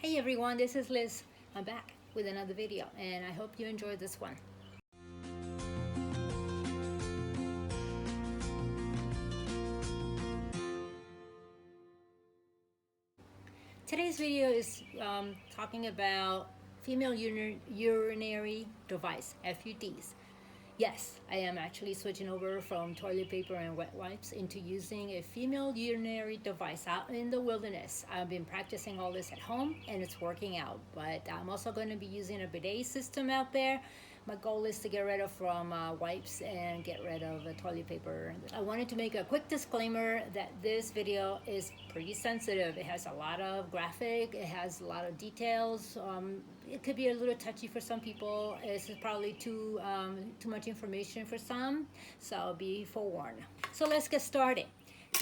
Hey everyone, this is Liz. I'm back with another video and I hope you enjoyed this one. Today's video is talking about female urinary device, FUDs. Yes, I am actually switching over from toilet paper and wet wipes into using a female urinary device out in the wilderness. I've been practicing all this at home and it's working out, but I'm also going to be using a bidet system out there. My goal is to get rid of from wipes and get rid of the toilet paper. I wanted to make a quick disclaimer that this video is pretty sensitive. It has a lot of graphic, it has a lot of details. It could be a little touchy for some people. This is probably too much information for some, so be forewarned. So let's get started.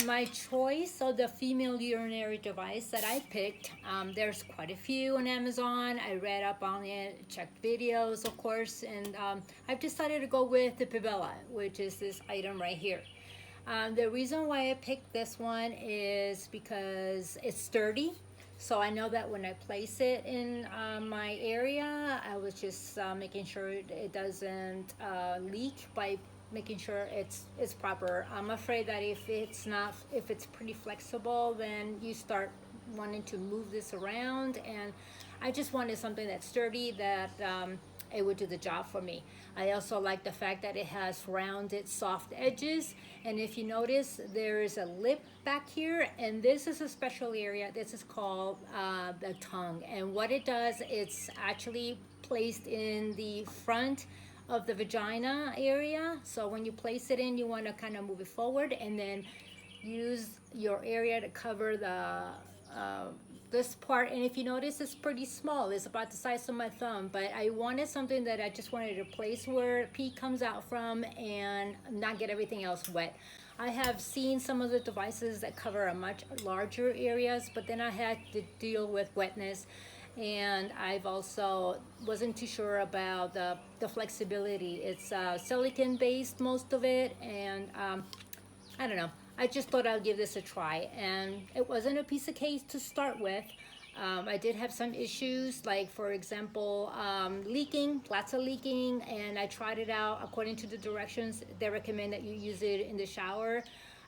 My choice of the female urinary device that I picked, there's quite a few on Amazon. I read up on it, checked videos, of course, and I've decided to go with the Pibella, which is this item right here. The reason why I picked this one is because it's sturdy. So I know that when I place it in my area, I was just making sure it doesn't leak by making sure it's proper. I'm afraid that if it's pretty flexible, then you start wanting to move this around, and I just wanted something that's sturdy, that it would do the job for me. I also like the fact that it has rounded soft edges, and if you notice, there is a lip back here, and this is a special area. This is called the tongue, and what it does, it's actually placed in the front of the vagina area. So when you place it in, you want to kind of move it forward and then use your area to cover the this part. And if you notice, it's pretty small. It's about the size of my thumb, but I wanted something that I just wanted to place where pee comes out from and not get everything else wet. I have seen some of the devices that cover a much larger areas, but then I had to deal with wetness, and I've also wasn't too sure about the flexibility. It's silicone based, most of it, and I don't know. I just thought I'd give this a try, and it wasn't a piece of cake to start with. I did have some issues, like for example, leaking, lots of leaking, and I tried it out according to the directions. They recommend that you use it in the shower,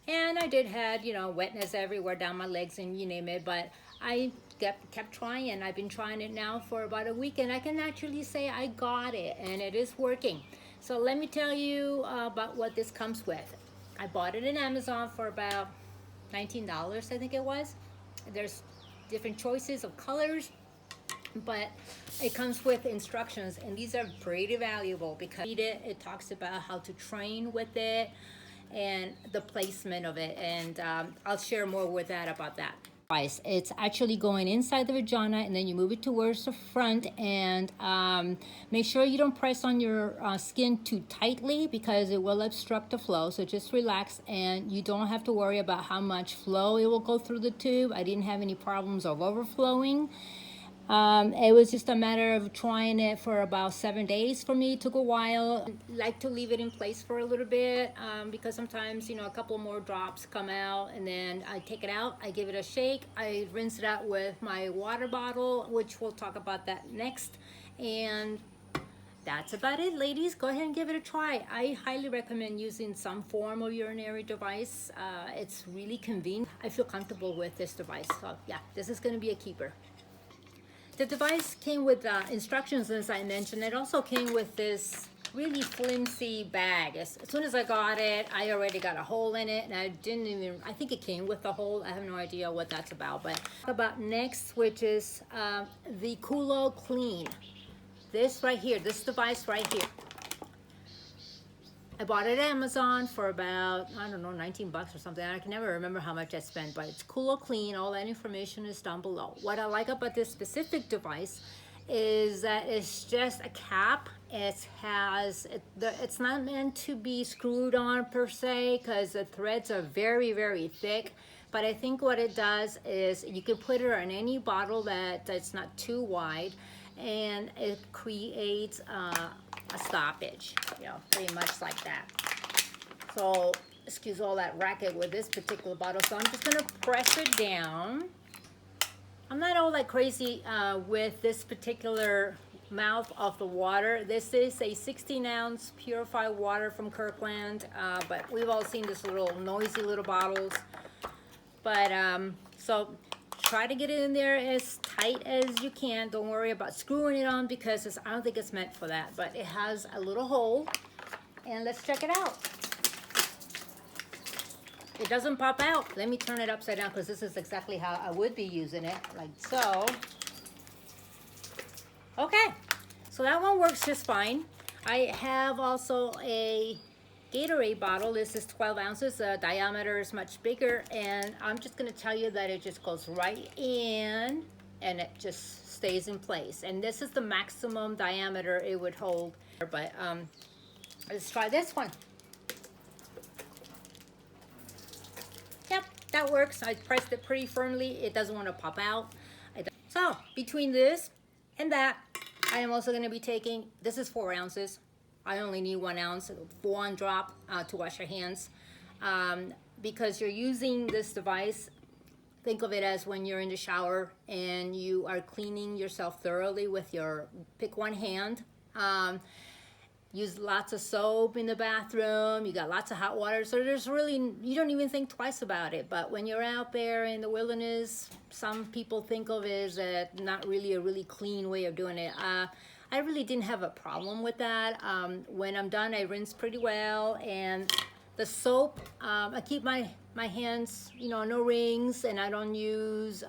and I did had, you know, wetness everywhere down my legs and you name it, but I kept trying, and I've been trying it now for about a week, and I can actually say I got it, and it is working. So let me tell you about what this comes with. I bought it in Amazon for about $19, I think it was. There's different choices of colors, but it comes with instructions, and these are pretty valuable because it talks about how to train with it and the placement of it, and I'll share more with that about that. It's actually going inside the vagina, and then you move it towards the front, and make sure you don't press on your skin too tightly because it will obstruct the flow. So just relax, and you don't have to worry about how much flow it will go through the tube. I didn't have any problems of overflowing. It was just a matter of trying it for about 7 days for me. It took a while. I like to leave it in place for a little bit because sometimes, you know, a couple more drops come out, and then I take it out, I give it a shake, I rinse it out with my water bottle, which we'll talk about that next. And that's about it, ladies. Go ahead and give it a try. I highly recommend using some form of urinary device. It's really convenient. I feel comfortable with this device. So yeah, this is going to be a keeper. The device came with instructions, as I mentioned. It also came with this really flimsy bag. As soon as I got it, I already got a hole in it, and I think it came with a hole. I have no idea what that's about. But about next, which is the CuloClean. This right here, this device right here. I bought it at Amazon for about, I don't know, 19 bucks or something. I can never remember how much I spent, but it's CuloClean. All that information is down below. What I like about this specific device is that it's just a cap. It's not meant to be screwed on per se, because the threads are very, very thick. But I think what it does is you can put it in any bottle that's not too wide, and it creates a stoppage, you know, pretty much like that. So excuse all that racket with this particular bottle. So I'm just gonna press it down, I'm not all that crazy with this particular mouth of the water. This is a 16-ounce purified water from Kirkland, but we've all seen this little noisy little bottles. But so try to get it in there as tight as you can. Don't worry about screwing it on because I don't think it's meant for that. But it has a little hole, and let's check it out. It doesn't pop out. Let me turn it upside down because this is exactly how I would be using it, like so. Okay, so that one works just fine. I have also a Gatorade bottle. This is 12 ounces. The diameter is much bigger, and I'm just gonna tell you that it just goes right in and it just stays in place. And this is the maximum diameter it would hold. But let's try this one. Yep, that works. I pressed it pretty firmly. It doesn't want to pop out. So between this and that, I am also going to be taking, this is 4 ounces. I only need 1 ounce, 1 drop to wash your hands. Because you're using this device, think of it as when you're in the shower and you are cleaning yourself thoroughly with your, pick one hand. Use lots of soap in the bathroom, you got lots of hot water, so there's really, you don't even think twice about it. But when you're out there in the wilderness, some people think of it as not really a really clean way of doing it. I really didn't have a problem with that. When I'm done, I rinse pretty well, and the soap, I keep my hands, you know, no rings, and I don't use,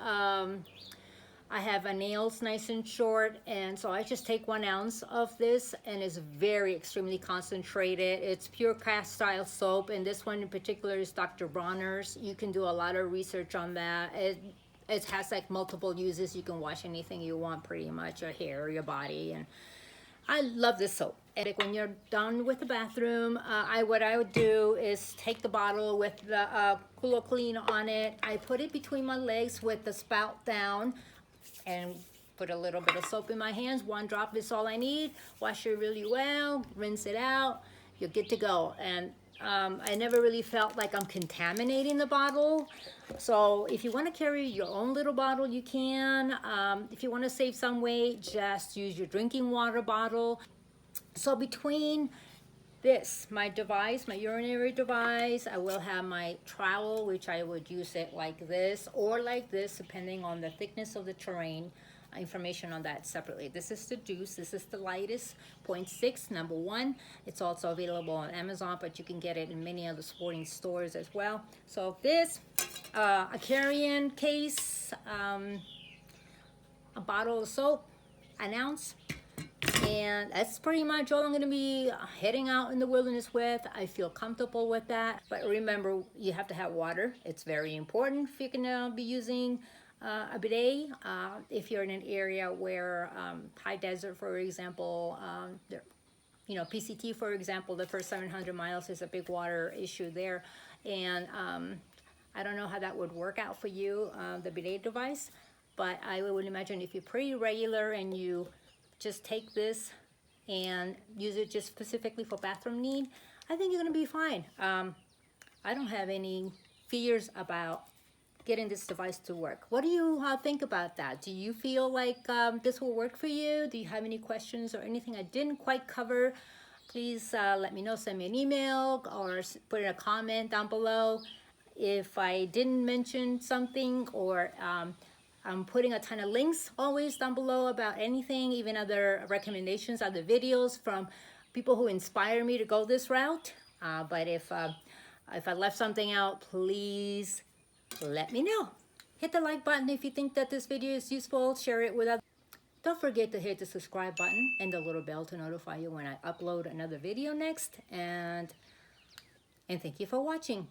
I have my nails nice and short, and so I just take 1 ounce of this, and it's very extremely concentrated. It's pure cast style soap, and this one in particular is Dr. Bronner's. You can do a lot of research on that. It has like multiple uses. You can wash anything you want pretty much, your hair, your body, and I love this soap. And when you're done with the bathroom, what I would do is take the bottle with the CuloClean on it. I put it between my legs with the spout down, and put a little bit of soap in my hands. 1 drop is all I need. Wash it really well, rinse it out, you're good to go. And I never really felt like I'm contaminating the bottle. So if you want to carry your own little bottle, you can. If you want to save some weight, just use your drinking water bottle. So between this, my device, my urinary device, I will have my trowel, which I would use it like this or like this, depending on the thickness of the terrain. Information on that separately. This is the Deuce. This is the lightest, 0.6, number 1. It's also available on Amazon, but you can get it in many other sporting stores as well. So this, a carry-in case, a bottle of soap, 1 ounce. And that's pretty much all I'm going to be heading out in the wilderness with. I feel comfortable with that. But remember, you have to have water. It's very important if you're going to be using a bidet. If you're in an area where high desert, for example, you know, PCT, for example, the first 700 miles is a big water issue there. And I don't know how that would work out for you, the bidet device. But I would imagine if you're pretty regular and you just take this and use it just specifically for bathroom need, I think you're gonna be fine. I don't have any fears about getting this device to work. What do you think about that? Do you feel like this will work for you? Do you have any questions or anything I didn't quite cover? Please let me know, send me an email or put in a comment down below. If I didn't mention something, or I'm putting a ton of links always down below about anything, even other recommendations, other videos from people who inspire me to go this route. But if I left something out, please let me know. Hit the like button if you think that this video is useful. Share it with others. Don't forget to hit the subscribe button and the little bell to notify you when I upload another video next. And thank you for watching.